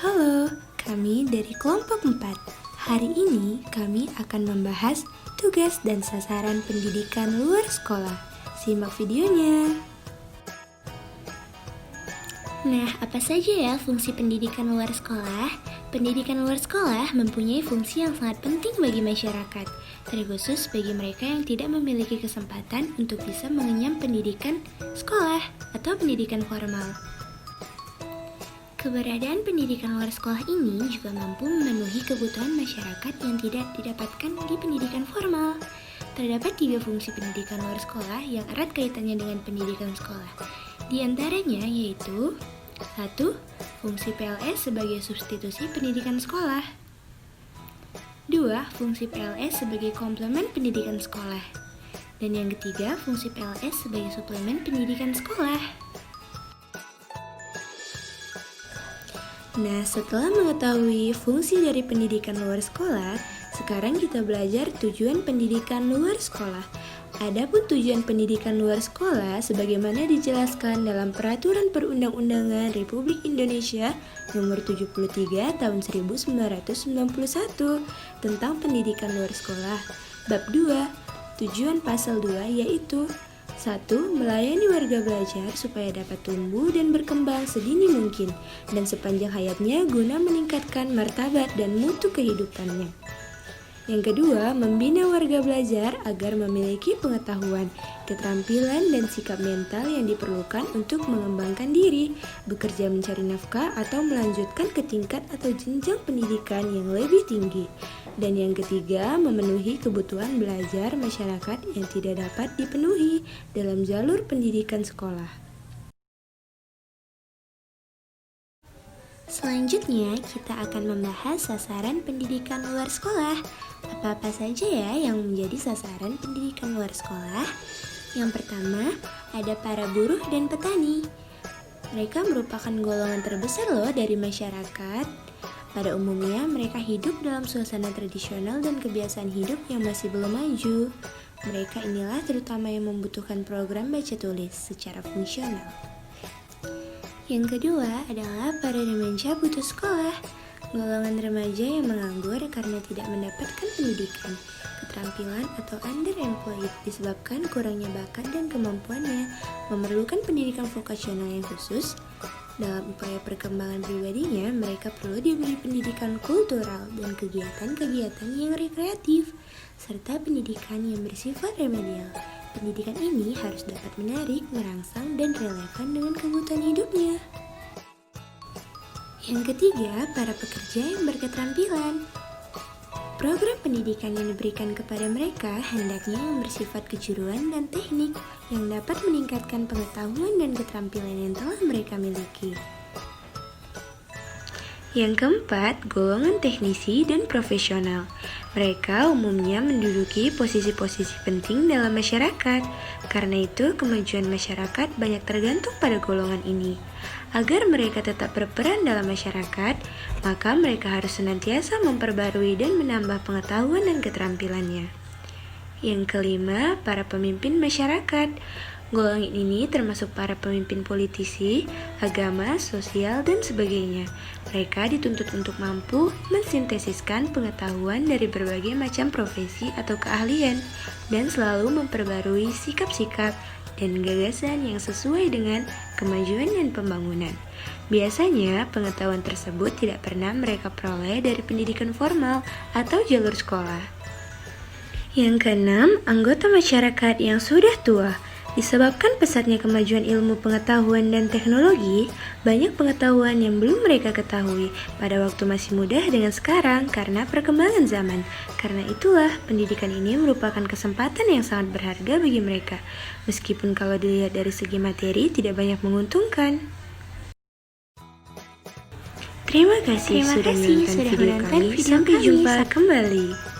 Halo, kami dari kelompok 4. Hari ini kami akan membahas tugas dan sasaran pendidikan luar sekolah. Simak videonya. Nah, apa saja ya fungsi pendidikan luar sekolah? Pendidikan luar sekolah mempunyai fungsi yang sangat penting bagi masyarakat, terkhusus bagi mereka yang tidak memiliki kesempatan untuk bisa mengenyam pendidikan sekolah atau pendidikan formal. Keberadaan pendidikan luar sekolah ini juga mampu memenuhi kebutuhan masyarakat yang tidak didapatkan di pendidikan formal. Terdapat 3 fungsi pendidikan luar sekolah yang erat kaitannya dengan pendidikan sekolah. Di antaranya yaitu 1. Fungsi PLS sebagai substitusi pendidikan sekolah. 2. Fungsi PLS sebagai komplemen pendidikan sekolah. Dan yang ketiga, fungsi PLS sebagai suplemen pendidikan sekolah. Nah, setelah mengetahui fungsi dari pendidikan luar sekolah, sekarang kita belajar tujuan pendidikan luar sekolah. Adapun tujuan pendidikan luar sekolah sebagaimana dijelaskan dalam Peraturan Perundang-undangan Republik Indonesia Nomor 73 Tahun 1991 tentang pendidikan luar sekolah. Bab 2, tujuan pasal 2 yaitu 1. Melayani warga belajar supaya dapat tumbuh dan berkembang sedini mungkin dan sepanjang hayatnya guna meningkatkan martabat dan mutu kehidupannya. Yang kedua, membina warga belajar agar memiliki pengetahuan, keterampilan, dan sikap mental yang diperlukan untuk mengembangkan diri, bekerja mencari nafkah atau melanjutkan ke tingkat atau jenjang pendidikan yang lebih tinggi. Dan yang ketiga, memenuhi kebutuhan belajar masyarakat yang tidak dapat dipenuhi dalam jalur pendidikan sekolah. Selanjutnya, kita akan membahas sasaran pendidikan luar sekolah. Apa-apa saja ya yang menjadi sasaran pendidikan luar sekolah? Yang pertama, ada para buruh dan petani. Mereka merupakan golongan terbesar loh dari masyarakat. Pada umumnya, mereka hidup dalam suasana tradisional dan kebiasaan hidup yang masih belum maju. Mereka inilah terutama yang membutuhkan program baca tulis secara fungsional. Yang kedua adalah para remaja putus sekolah. Golongan remaja yang menganggur karena tidak mendapatkan pendidikan, keterampilan atau underemployed disebabkan kurangnya bakat dan kemampuannya, memerlukan pendidikan vokasional yang khusus. Dalam upaya perkembangan pribadinya, mereka perlu diberi pendidikan kultural dan kegiatan-kegiatan yang rekreatif, serta pendidikan yang bersifat remedial. Pendidikan ini harus dapat menarik, merangsang, dan relevan dengan kebutuhan hidupnya. Yang ketiga, para pekerja yang berketerampilan. Program pendidikan yang diberikan kepada mereka hendaknya yang bersifat kejuruan dan teknik yang dapat meningkatkan pengetahuan dan keterampilan yang telah mereka miliki. Yang keempat, golongan teknisi dan profesional. Mereka umumnya menduduki posisi-posisi penting dalam masyarakat. Karena itu, kemajuan masyarakat banyak tergantung pada golongan ini. Agar mereka tetap berperan dalam masyarakat, maka mereka harus senantiasa memperbarui dan menambah pengetahuan dan keterampilannya. Yang kelima, para pemimpin masyarakat. Golongan ini termasuk para pemimpin politisi, agama, sosial, dan sebagainya. Mereka dituntut untuk mampu mensintesiskan pengetahuan dari berbagai macam profesi atau keahlian dan selalu memperbarui sikap-sikap dan gagasan yang sesuai dengan kemajuan dan pembangunan. Biasanya, pengetahuan tersebut tidak pernah mereka peroleh dari pendidikan formal atau jalur sekolah. Yang keenam, anggota masyarakat yang sudah tua. Disebabkan pesatnya kemajuan ilmu pengetahuan dan teknologi, banyak pengetahuan yang belum mereka ketahui pada waktu masih muda dengan sekarang karena perkembangan zaman. Karena itulah, pendidikan ini merupakan kesempatan yang sangat berharga bagi mereka, meskipun kalau dilihat dari segi materi tidak banyak menguntungkan. Terima kasih sudah menonton video kami. Sampai jumpa kembali.